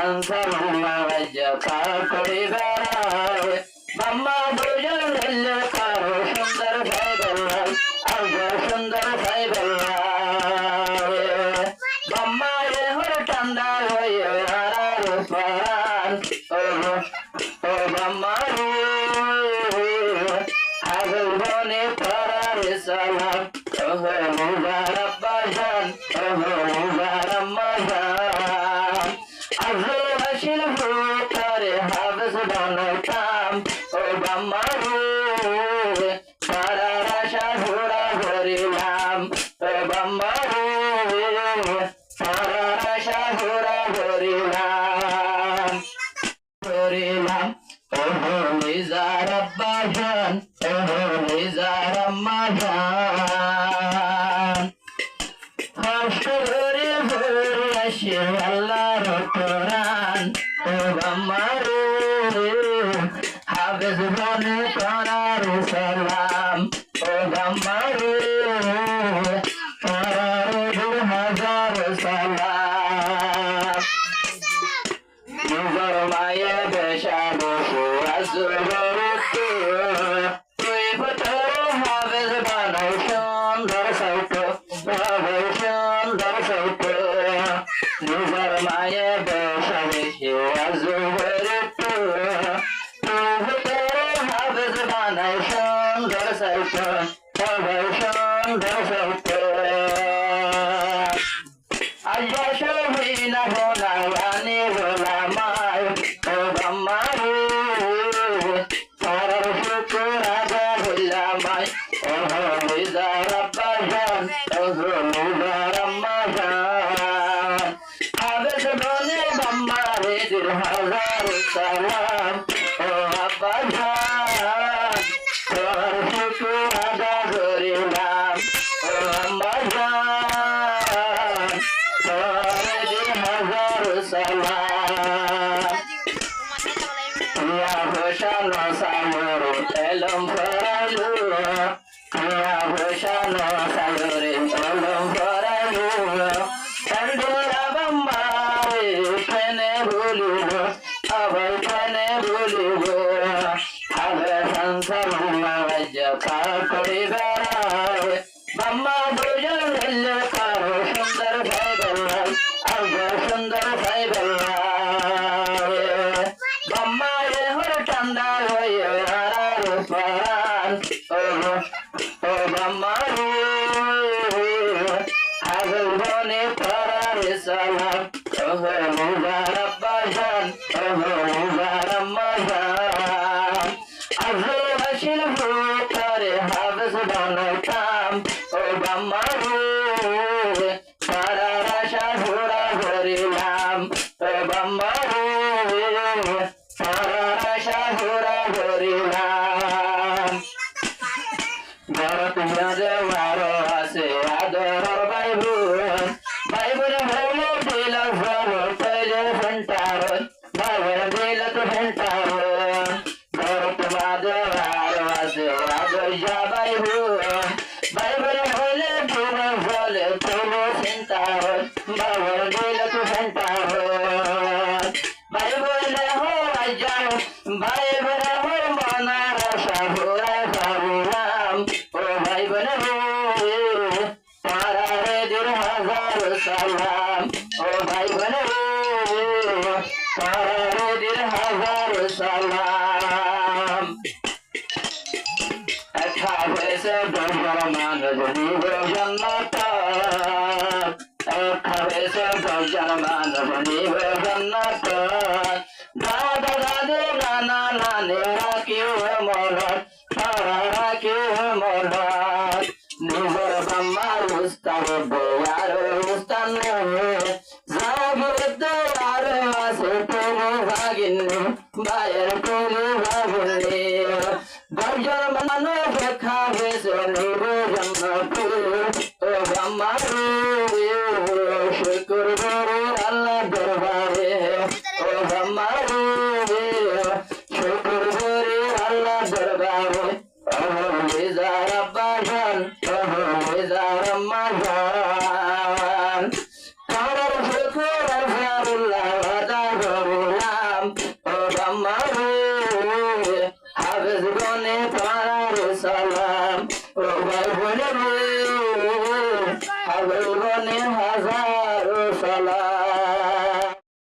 সংসার রাজ্য পার করে বেড়ায় বাম্মা দুজন মিললে কারো সুন্দর ভাই বললাম আজ সুন্দর ভাই বললাম বাম্মা হর ঠান্ডা হয়ে হারার প্রাণ ও বাম্মা আগল বনে পড়ার সালাম ওহো মুবারক বাজান ওহো মুবারক মাজান আজল হাসিল ভুতারে হাফেজ বানাতাম ও বাম্মা পাড়ার আশা ঘোরা ঘুরিলাম ও বাম্মা পাড়ার আশা ঘোরা ঘুরিলাম ওহো নিজার আব্বা জান ওহো নিজার আম্মা জান কষ্ট করে ভোর আসে আল্লাহর কোরআন ও বাম্মা হাফেজ বনে পড়ার সালাম ও বাম্মা পড়ার 2000 সালাম নিজর মায়ে বেশা বসে আসবরতে তুই পথর হাফেজ বানাই সুন্দর সৌত বাবাই সুন্দর সৌত নিজর মায়ে বেশা বসে আসবরতে তুই পথর হাফেজ বানাই সুন্দর সৌত বাবাই সুন্দর সৌত আল্লাহীনা গোলামানি গোলামাই ও বাম্মা সারার শুকর আদা গোলামাই ওহো নিজার আব্বা জান ওহো নিজার আম্মা জান হাফেজ বনে বাম্মা রে 2000 সালাম ও আব্বা জান সারার শুকর আদা করিলাম ও আম্মা জান সালাম ইয়া হোসানো সামরে এলম ফরালু ইয়া হোসানো সামরে এলম ফরালু চন্দ্রা বাম্মা ফেনে ভুলিব আবার ফেনে ভুলিব হবে সংসার রাজ্য পার করে বেড়ায় বাম্মা দুজন মিললে কারো সুন্দর ভাই বললাম আজ সুন্দর ভাই বললাম বাম্মা হর ঠান্ডা হয়ে হারার প্রাণ ও বাম্মা আগল বনে পড়ার সালাম ওহো মুবারক বাজান ওহো মুবারক মাজান আজল হাসিল ভুতারে হাফেজ বানাতাম ও বাম্মা পাড়ার আশা ঘোরা ঘুরিলাম ও বাম্মা পাড়ার আশা ঘোরা ঘুরিলাম ভারত দেওয়ারও আছে আদর ভাই বোন হইলে দিল তৈলে ঘন্টার ভাইয়ের দিল তো ঘন্টার ভারত দেওয়ারও আছে আদর ভাই বোন হইলে দিল বলে তৈলে ঘন্টার ভাইয়ের দিল তো ঘন্টার ভাই বলে হো যাও ভাই বলে হো মনার আশা ঘোরা ঘুরিলাম ও ভাই বলে পাড়ার 2000 সালাম ও ভাই বলে পাড়ার 2000 সালাম একটা হয়েছে দশজন মানুষ নিব জান্নাত একটা হয়েছে 10জন মানুষ নিব জান্নাত দাদা দাদু নানা নানেরা কেউ মরত তারা কেউ মরত নিজের বাম্মার উস্তাদ আর উস্তান জাগরত আর আছে কোনো ভাগিনী ভাইয়ের কোনো ভাগিনী 10জন মানুষ খাবেছে নিব জান্নাত ও বাম্মার শুকর করে আল্লাহ দরবারে ও বাম্মার শুকর করে আল্লাহ দরবারে নিজার আব্বা জান নিজার আম্মা জান তার শুকর আল্লাহ আদা রে হাফেজ গনে তোমার সালাম ও ভাই বোন রে হাফেজ গনে হাজার সালাম